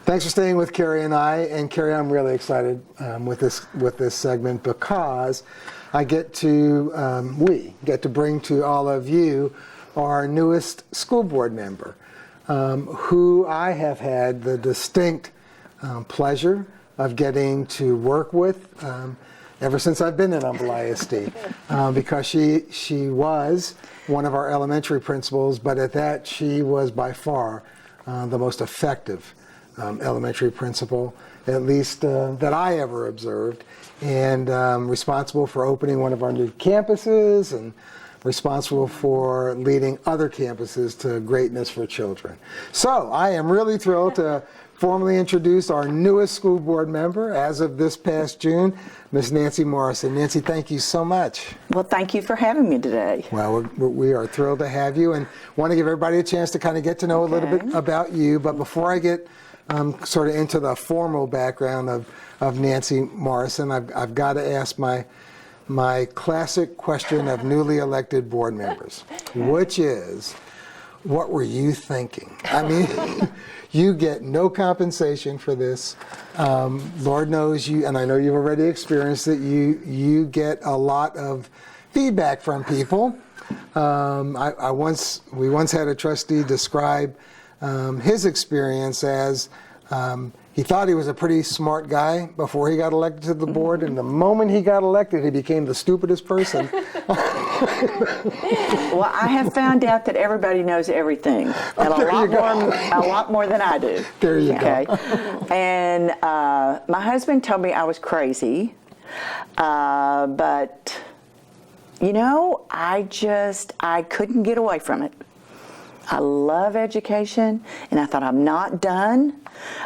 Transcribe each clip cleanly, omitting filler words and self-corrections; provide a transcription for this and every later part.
Thanks for staying with Carrie and I. And Carrie, I'm really excited with this segment because we get to bring to all of you our newest school board member, who I have had the distinct pleasure of getting to work with ever since I've been in Humble ISD, because she was one of our elementary principals, but at that she was by far the most effective elementary principal, at least that I ever observed, and responsible for opening one of our new campuses and responsible for leading other campuses to greatness for children. So I am really thrilled to formally introduce our newest school board member as of this past June, Ms. Nancy Morrison. Nancy, thank you so much. Well, thank you for having me today. Well, we are thrilled to have you and want to give everybody a chance to kind of get to know a little bit about you. But before I get sort of into the formal background of Nancy Morrison, I've got to ask my classic question of newly elected board members, which is, what were you thinking? I mean, you get no compensation for this. Lord knows you, and I know you've already experienced it, you get a lot of feedback from people. We once had a trustee describe his experience as he thought he was a pretty smart guy before he got elected to the board, and the moment he got elected, he became the stupidest person. Well, I have found out that everybody knows everything, and a lot more than I do. There you go. And my husband told me I was crazy, but you know, I couldn't get away from it. I love education, and I thought, I'm not done.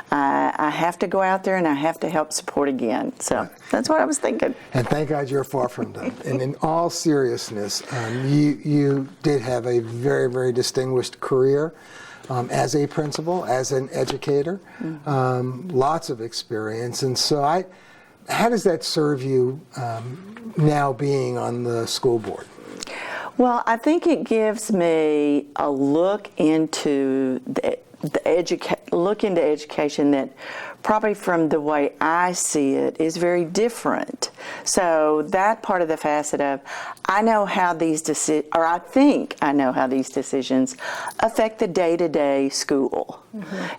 I have to go out there and I have to help support again. So that's what I was thinking. And thank God you're far from done. And in all seriousness, you did have a very, very distinguished career as a principal, as an educator, lots of experience. And so how does that serve you now being on the school board? Well, I think it gives me a look into education that probably from the way I see it is very different. So that part of the facet of I know how these I think I know how these decisions affect the day-to-day school.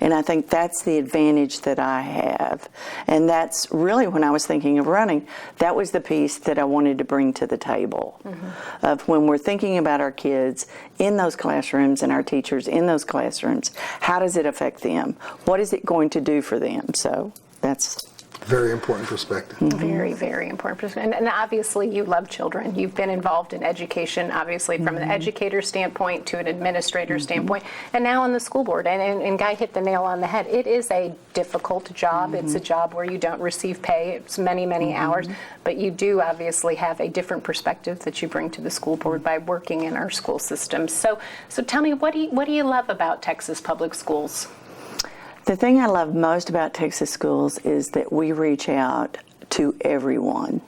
And I think that's the advantage that I have. And that's really, when I was thinking of running, that was the piece that I wanted to bring to the table. Of when we're thinking about our kids in those classrooms and our teachers in those classrooms, how does it affect them? What is it going to do for them? So that's very important perspective. Very, very important perspective. And obviously you love children. You've been involved in education, obviously from an educator standpoint to an administrator standpoint, and now on the school board. And Guy hit the nail on the head. It is a difficult job. It's a job where you don't receive pay. It's many, many hours. But you do obviously have a different perspective that you bring to the school board by working in our school system. So tell me, what do you love about Texas Public Schools? The thing I love most about Texas schools is that we reach out to everyone.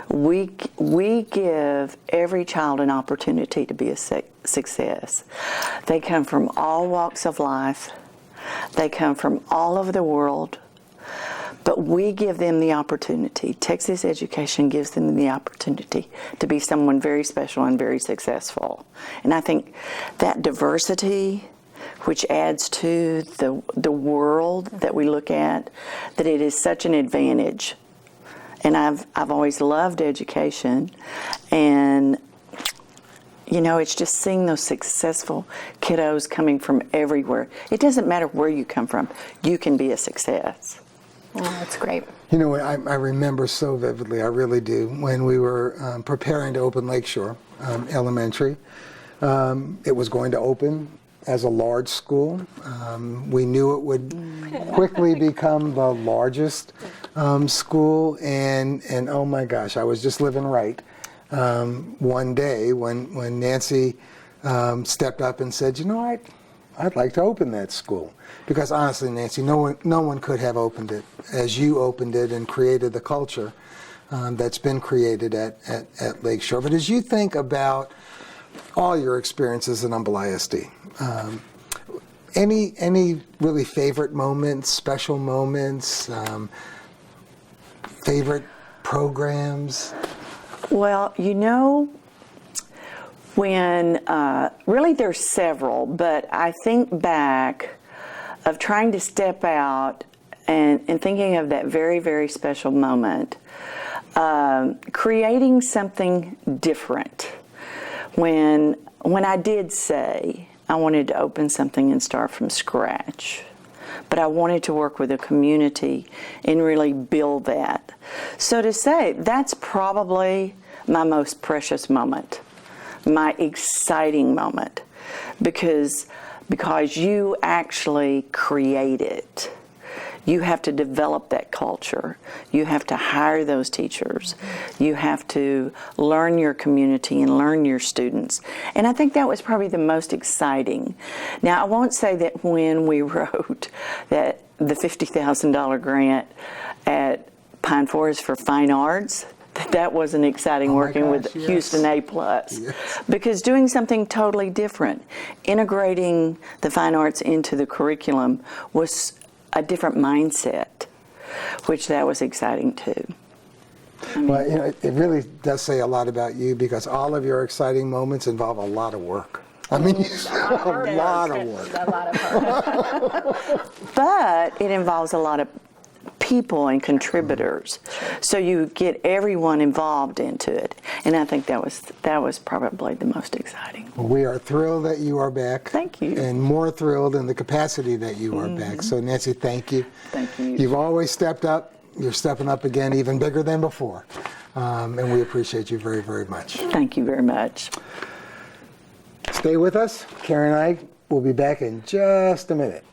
We give every child an opportunity to be a success. They come from all walks of life. They come from all over the world. But we give them the opportunity. Texas education gives them the opportunity to be someone very special and very successful. And I think that diversity, which adds to the world that we look at, that it is such an advantage. And I've always loved education, and you know, it's just seeing those successful kiddos coming from everywhere. It doesn't matter where you come from, you can be a success. Oh, that's great. You know, I remember so vividly, I really do, when we were preparing to open Lakeshore Elementary. It was going to open as a large school. We knew it would quickly become the largest school, and oh my gosh, I was just living right one day when Nancy stepped up and said, you know, I'd like to open that school. Because honestly, Nancy, no one could have opened it as you opened it and created the culture that's been created at Lakeshore. But as you think about all your experiences in Humble ISD, Any really favorite moments, special moments, favorite programs? Well, when really there's several, but I think back of trying to step out and thinking of that very, very special moment, creating something different. When I did say I wanted to open something and start from scratch, but I wanted to work with a community and really build that. So to say, that's probably my most precious moment, my exciting moment, because you actually create it. You have to develop that culture. You have to hire those teachers. You have to learn your community and learn your students. And I think that was probably the most exciting. Now, I won't say that when we wrote the $50,000 grant at Pine Forest for Fine Arts, that wasn't exciting, working with yes. Houston A+. Yes. Because doing something totally different, integrating the fine arts into the curriculum was a different mindset, which that was exciting too. Well, it really does say a lot about you, because all of your exciting moments involve a lot of work. I mean, a lot of work. A lot of work. But it involves a lot of people and contributors, so you get everyone involved into it, and I think that was probably the most exciting. Well, we are thrilled that you are back. Thank you. And more thrilled in the capacity that you are back. So Nancy, thank you. Thank you. You've always stepped up. You're stepping up again, even bigger than before. And we appreciate you very, very much. Thank you very much. Stay with us. Carrie and I will be back in just a minute.